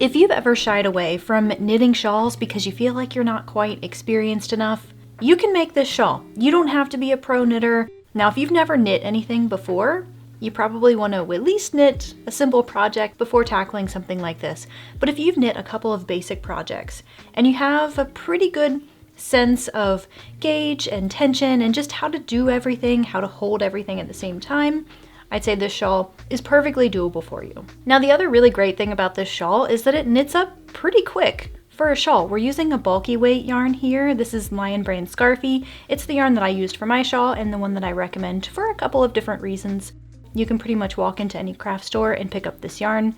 If you've ever shied away from knitting shawls because you feel like you're not quite experienced enough, you can make this shawl. You don't have to be a pro knitter. Now, if you've never knit anything before, you probably want to at least knit a simple project before tackling something like this. But if you've knit a couple of basic projects and you have a pretty good sense of gauge and tension and just how to do everything, how to hold everything at the same time, I'd say this shawl is perfectly doable for you. Now, the other really great thing about this shawl is that it knits up pretty quick. For a shawl, we're using a bulky weight yarn here. This is Lion Brand Scarfy. It's the yarn that I used for my shawl and the one that I recommend for a couple of different reasons. You can pretty much walk into any craft store and pick up this yarn.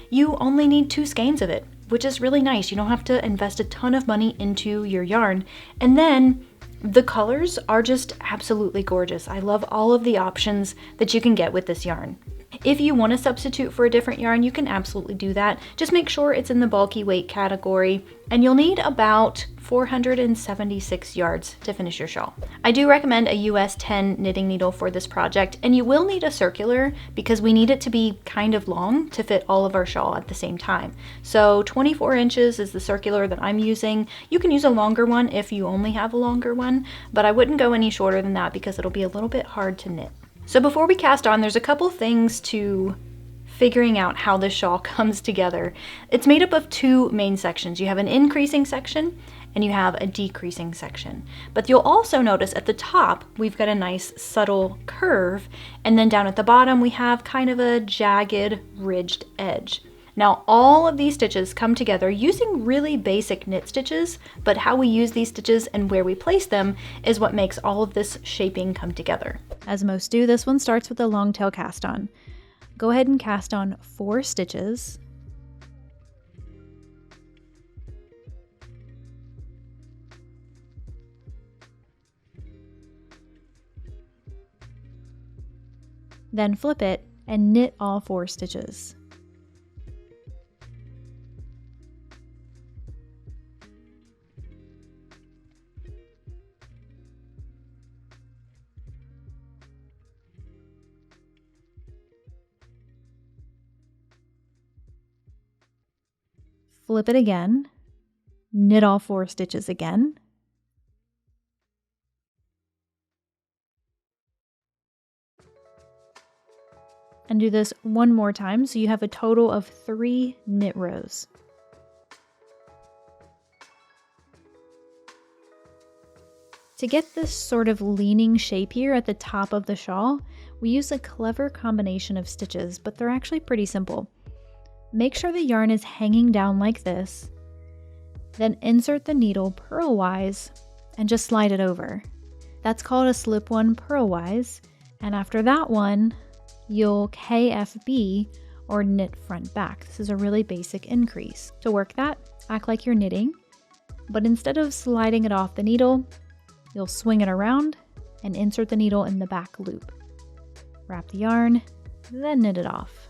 You only need 2 skeins of it, which is really nice. You don't have to invest a ton of money into your yarn. And then the colors are just absolutely gorgeous. I love all of the options that you can get with this yarn. If you want to substitute for a different yarn, you can absolutely do that. Just make sure it's in the bulky weight category, and you'll need about 476 yards to finish your shawl. I do recommend a US 10 knitting needle for this project, and you will need a circular because we need it to be kind of long to fit all of our shawl at the same time. So 24 inches is the circular that I'm using. You can use a longer one if you only have a longer one, but I wouldn't go any shorter than that because it'll be a little bit hard to knit. So before we cast on, there's a couple things to figuring out how this shawl comes together. It's made up of 2 main sections. You have an increasing section and you have a decreasing section. But you'll also notice at the top, we've got a nice subtle curve, and then down at the bottom, we have kind of a jagged, ridged edge. Now, all of these stitches come together using really basic knit stitches, but how we use these stitches and where we place them is what makes all of this shaping come together. As most do, this one starts with a long tail cast on. Go ahead and cast on 4 stitches. Then flip it and knit all 4 stitches. Flip it again, knit all 4 stitches again, and do this one more time so you have a total of 3 knit rows. To get this sort of leaning shape here at the top of the shawl, we use a clever combination of stitches, but they're actually pretty simple. Make sure the yarn is hanging down like this, then insert the needle purlwise and just slide it over. That's called a slip one purlwise, and after that one, you'll KFB or knit front back. This is a really basic increase. To work that, act like you're knitting, but instead of sliding it off the needle, you'll swing it around and insert the needle in the back loop. Wrap the yarn, then knit it off.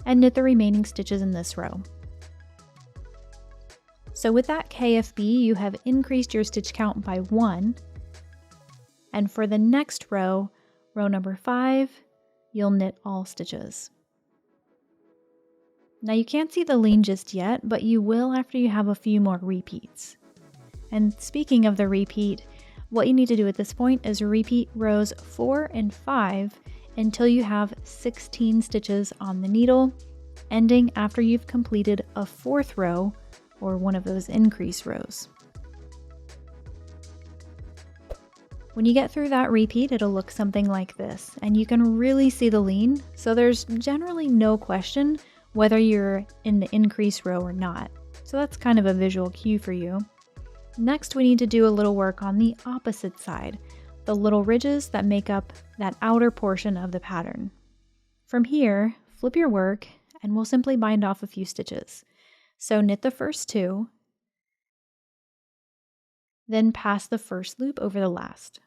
And knit the remaining stitches in this row. So with that KFB, you have increased your stitch count by 1. And for the next row, row number 5, you'll knit all stitches. Now you can't see the lean just yet, but you will after you have a few more repeats. And speaking of the repeat, what you need to do at this point is repeat rows 4 and 5 until you have 16 stitches on the needle, ending after you've completed a 4th row or one of those increase rows. When you get through that repeat, it'll look something like this, and you can really see the lean, so there's generally no question whether you're in the increase row or not. So that's kind of a visual cue for you. Next, we need to do a little work on the opposite side, the little ridges that make up that outer portion of the pattern. From here, flip your work and we'll simply bind off a few stitches. So knit the first 2, then pass the first loop over the last.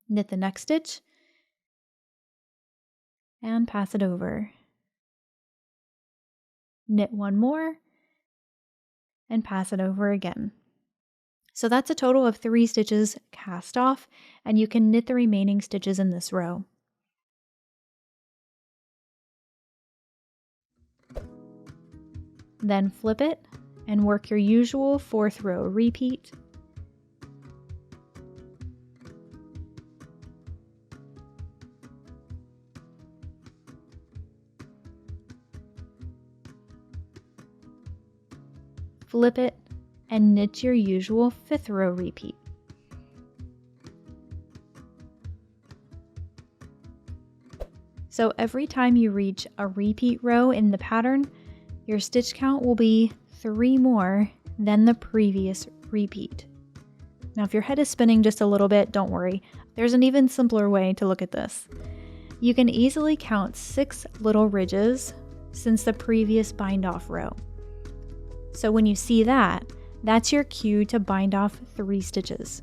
Knit the next stitch and pass it over. Knit one more and pass it over again. So that's a total of 3 stitches cast off, and you can knit the remaining stitches in this row. Then flip it and work your usual 4th row repeat. Flip it and knit your usual 5th row repeat. So every time you reach a repeat row in the pattern, your stitch count will be 3 more than the previous repeat. Now if your head is spinning just a little bit, don't worry. There's an even simpler way to look at this. You can easily count 6 little ridges since the previous bind off row. So when you see that, that's your cue to bind off 3 stitches.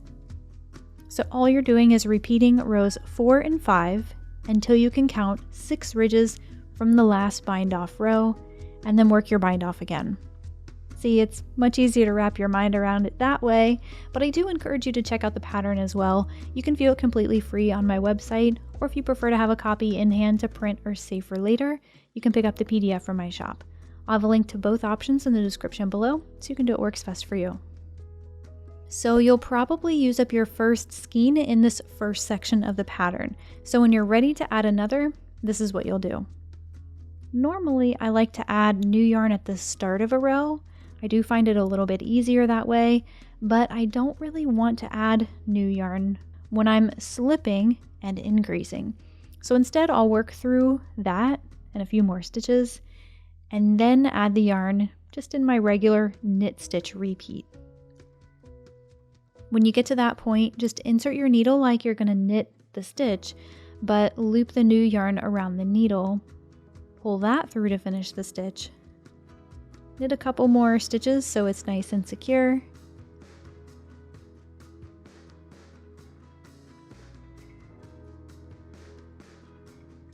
So all you're doing is repeating rows 4 and 5 until you can count 6 ridges from the last bind off row, and then work your bind off again. See, it's much easier to wrap your mind around it that way, but I do encourage you to check out the pattern as well. You can view it completely free on my website, or if you prefer to have a copy in hand to print or save for later, you can pick up the PDF from my shop. I'll have a link to both options in the description below, so you can do what works best for you. So you'll probably use up your first skein in this first section of the pattern. So when you're ready to add another, this is what you'll do. Normally, I like to add new yarn at the start of a row. I do find it a little bit easier that way, but I don't really want to add new yarn when I'm slipping and increasing. So instead, I'll work through that and a few more stitches, and then add the yarn just in my regular knit stitch repeat. When you get to that point, just insert your needle like you're going to knit the stitch, but loop the new yarn around the needle. Pull that through to finish the stitch. Knit a couple more stitches so it's nice and secure.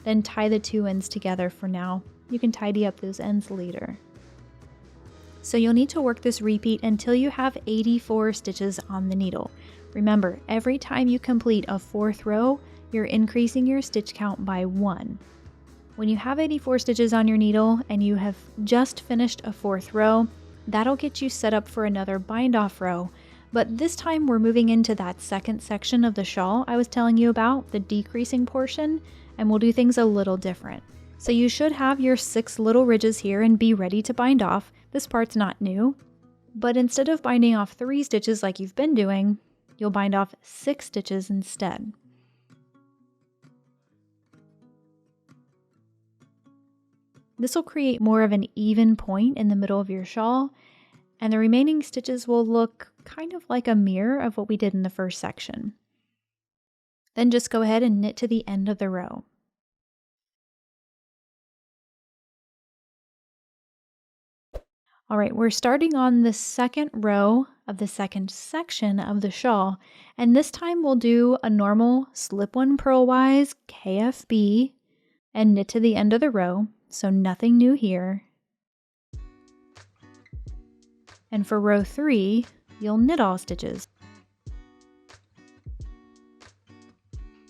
Then tie the 2 ends together for now. You can tidy up those ends later. So you'll need to work this repeat until you have 84 stitches on the needle. Remember, every time you complete a 4th row, you're increasing your stitch count by 1. When you have 84 stitches on your needle and you have just finished a 4th row, that'll get you set up for another bind off row. But this time we're moving into that second section of the shawl I was telling you about, the decreasing portion, and we'll do things a little different. So you should have your 6 little ridges here and be ready to bind off. This part's not new, but instead of binding off 3 stitches like you've been doing, you'll bind off 6 stitches instead. This will create more of an even point in the middle of your shawl, and the remaining stitches will look kind of like a mirror of what we did in the first section. Then just go ahead and knit to the end of the row. All right, we're starting on the 2nd row of the 2nd section of the shawl, and this time we'll do a normal slip 1 purlwise KFB and knit to the end of the row, so nothing new here. And for row 3, you'll knit all stitches.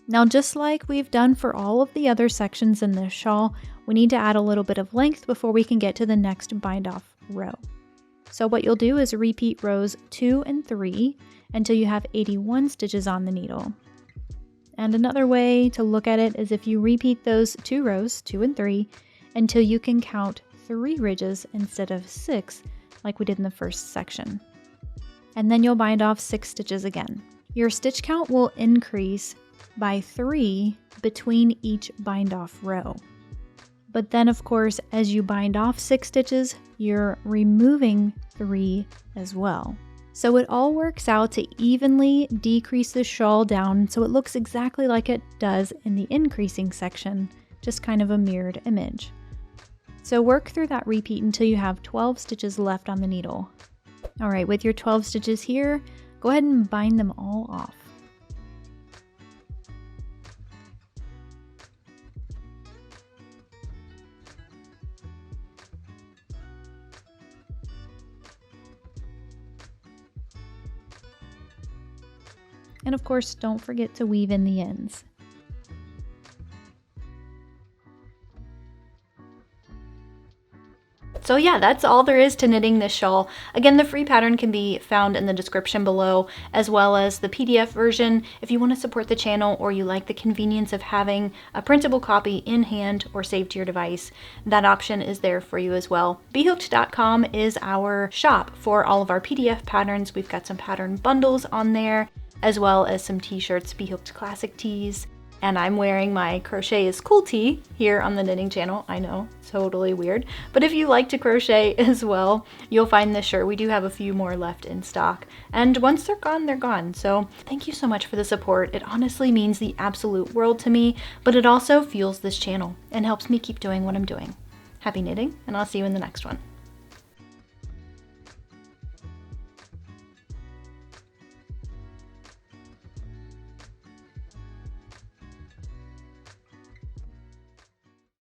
Now, just like we've done for all of the other sections in this shawl, we need to add a little bit of length before we can get to the next bind off row. So what you'll do is repeat rows 2 and 3 until you have 81 stitches on the needle. And another way to look at it is if you repeat those 2 rows, 2 and 3, until you can count 3 ridges instead of 6 like we did in the first section. And then you'll bind off 6 stitches again. Your stitch count will increase by 3 between each bind off row. But then of course, as you bind off 6 stitches, you're removing 3 as well. So it all works out to evenly decrease the shawl down so it looks exactly like it does in the increasing section, just kind of a mirrored image. So work through that repeat until you have 12 stitches left on the needle. All right, with your 12 stitches here, go ahead and bind them all off. And of course, don't forget to weave in the ends. So yeah, that's all there is to knitting this shawl. Again, the free pattern can be found in the description below, as well as the PDF version if you want to support the channel or you like the convenience of having a printable copy in hand or saved to your device. That option is there for you as well. B.Hooked.com is our shop for all of our PDF patterns. We've got some pattern bundles on there, as well as some t-shirts, B.Hooked Classic tees. And I'm wearing my Crochet is Cool tee here on the knitting channel. I know, totally weird. But if you like to crochet as well, you'll find this shirt. We do have a few more left in stock. And once they're gone, they're gone. So thank you so much for the support. It honestly means the absolute world to me, but it also fuels this channel and helps me keep doing what I'm doing. Happy knitting, and I'll see you in the next one.